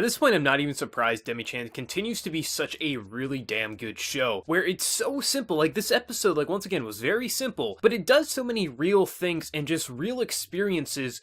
At this point, I'm not even surprised Demi-chan continues to be such a really damn good show, where it's so simple. Like, this episode, like, once again, was very simple, but it does so many real things and just real experiences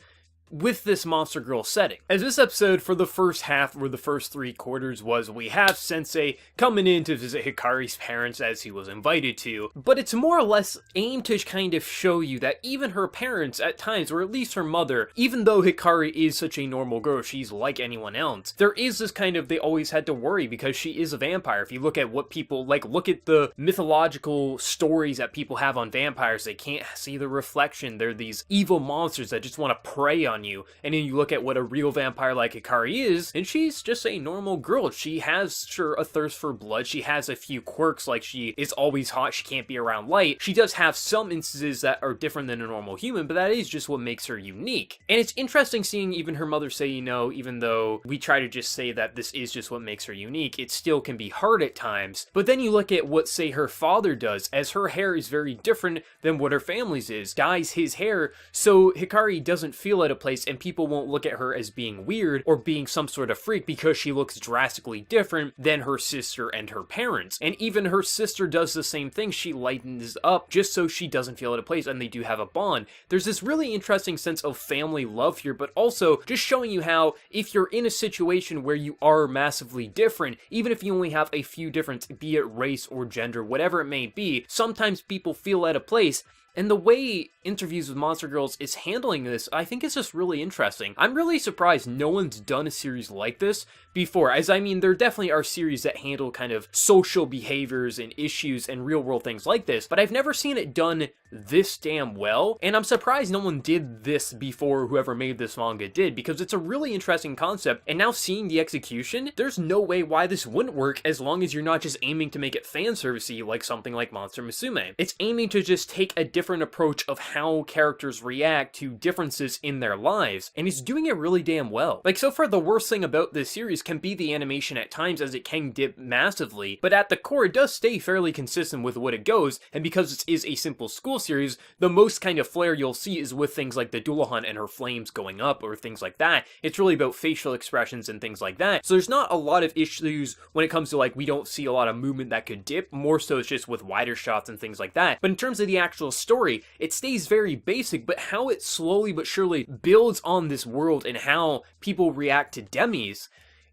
with this Monster Girl setting. As this episode, for the first half, or the first 3/4, was we have Sensei coming in to visit Hikari's parents as he was invited to, but it's more or less aimed to kind of show you that even her parents at times, or at least her mother, even though Hikari is such a normal girl, she's like anyone else, there is this kind of, they always had to worry because she is a vampire. If you look at what people, like, look at the mythological stories that people have on vampires, they can't see the reflection, they're these evil monsters that just want to prey on you. And then you look at what a real vampire like Hikari is, and she's just a normal girl. She has, sure, a thirst for blood. She has a few quirks, like she is always hot, she can't be around light. She does have some instances that are different than a normal human, but that is just what makes her unique. And it's interesting seeing even her mother say, you know, even though we try to just say that this is just what makes her unique, it still can be hard at times. But then you look at what, say, her father does, as her hair is very different than what her family's is, dyes his hair, so Hikari doesn't feel at a place and people won't look at her as being weird or being some sort of freak because she looks drastically different than her sister and her parents. And even her sister does the same thing. She lightens up just so she doesn't feel at a place, and they do have a bond. There's this really interesting sense of family love here, but also just showing you how if you're in a situation where you are massively different, even if you only have a few differences, be it race or gender, whatever it may be, sometimes people feel at a place. And the way Interviews with Monster Girls is handling this, I think is just really interesting. I'm really surprised no one's done a series like this before, as I mean, there definitely are series that handle kind of social behaviors and issues and real world things like this, but I've never seen it done this damn well, and I'm surprised no one did this before whoever made this manga did, because it's a really interesting concept, and now seeing the execution, there's no way why this wouldn't work as long as you're not just aiming to make it fan servicey like something like Monster Musume. It's aiming to just take a different approach of how characters react to differences in their lives, and it's doing it really damn well. Like, so far the worst thing about this series can be the animation at times, as it can dip massively, but at the core it does stay fairly consistent with what it goes, and because it is a simple school series, the most kind of flair you'll see is with things like the Dullahan and her flames going up or things like that. It's really about facial expressions and things like that, so there's not a lot of issues when it comes to, like, we don't see a lot of movement that could dip, more so it's just with wider shots and things like that. But in terms of the actual story, it stays very basic, but how it slowly but surely builds on this world and how people react to Demis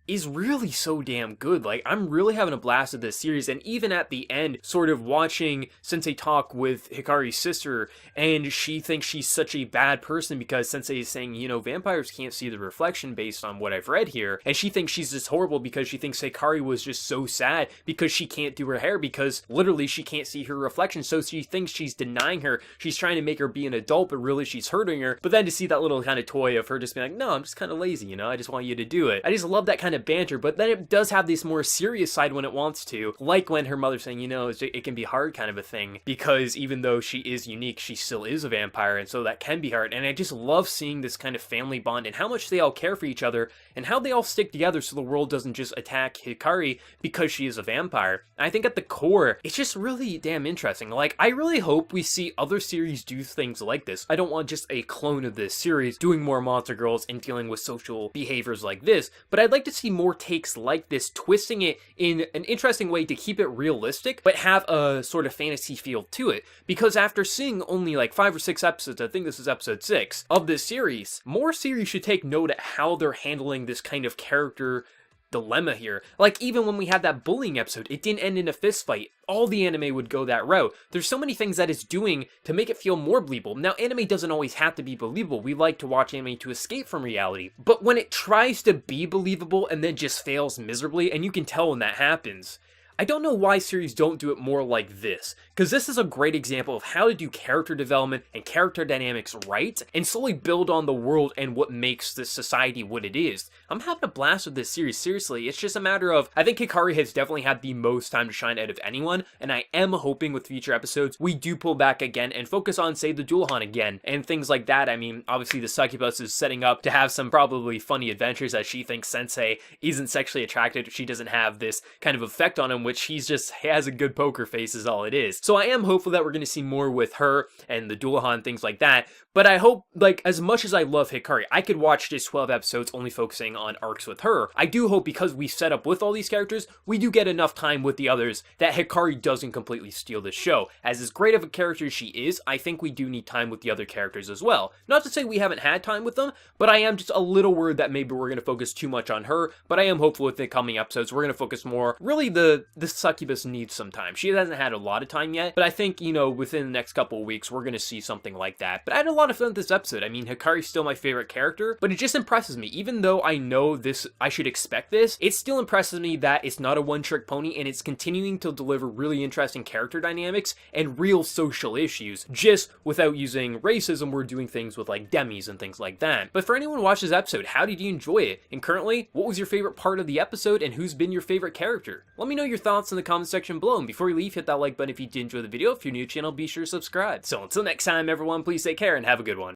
is really so damn good. Like, I'm really having a blast with this series, and even at the end, sort of watching Sensei talk with Hikari's sister, and she thinks she's such a bad person because Sensei is saying, you know, vampires can't see the reflection based on what I've read here, and she thinks she's just horrible because she thinks Hikari was just so sad because she can't do her hair because literally she can't see her reflection, so she thinks she's denying her, she's trying to make her be an adult, but really she's hurting her. But then to see that little kind of toy of her just being like, no, I'm just kind of lazy, you know, I just want you to do it. I just love that kind of banter, but then it does have this more serious side when it wants to, like when her mother's saying, you know, it can be hard kind of a thing, because even though she is unique, she still is a vampire, and so that can be hard. And I just love seeing this kind of family bond and how much they all care for each other and how they all stick together so the world doesn't just attack Hikari because she is a vampire. And I think at the core, it's just really damn interesting. Like, I really hope we see other series do things like this. I don't want just a clone of this series doing more Monster Girls and dealing with social behaviors like this, but I'd like to see more takes like this, twisting it in an interesting way to keep it realistic, but have a sort of fantasy feel to it. Because after seeing only like 5 or 6 episodes, I think this is episode 6 of this series, more series should take note at how they're handling this kind of character dilemma here. Like, even when we had that bullying episode, it didn't end in a fist fight. All the anime would go that route. There's so many things that it's doing to make it feel more believable. Now, anime doesn't always have to be believable. We like to watch anime to escape from reality. But when it tries to be believable and then just fails miserably, and you can tell when that happens, I don't know why series don't do it more like this, because this is a great example of how to do character development and character dynamics right, and slowly build on the world and what makes this society what it is. I'm having a blast with this series, seriously. It's just a matter of, I think Hikari has definitely had the most time to shine out of anyone, and I am hoping with future episodes we do pull back again and focus on, say, the Dullahan again, and things like that. I mean, obviously the succubus is setting up to have some probably funny adventures as she thinks Sensei isn't sexually attracted, she doesn't have this kind of effect on him, which he has a good poker face is all it is. So I am hopeful that we're going to see more with her and the Dullahan, things like that. But I hope, like, as much as I love Hikari, I could watch just 12 episodes only focusing on arcs with her. I do hope, because we set up with all these characters, we do get enough time with the others that Hikari doesn't completely steal this show. As great of a character as she is, I think we do need time with the other characters as well. Not to say we haven't had time with them, but I am just a little worried that maybe we're going to focus too much on her. But I am hopeful with the coming episodes, we're going to focus more. Really, the succubus needs some time. She hasn't had a lot of time yet, but I think, you know, within the next couple of weeks, we're going to see something like that. But I had a lot of fun with this episode. I mean, Hikari's still my favorite character, but it just impresses me. Even though I know this, I should expect this, it still impresses me that it's not a one-trick pony and it's continuing to deliver really interesting character dynamics and real social issues, just without using racism. We're doing things with like demis and things like that. But for anyone who watched this episode, how did you enjoy it? And currently, what was your favorite part of the episode and who's been your favorite character? Let me know your thoughts in the comment section below. And before you leave, hit that like button if you did enjoy the video. If you're new to the channel, be sure to subscribe. So until next time, everyone, please take care and have a good one.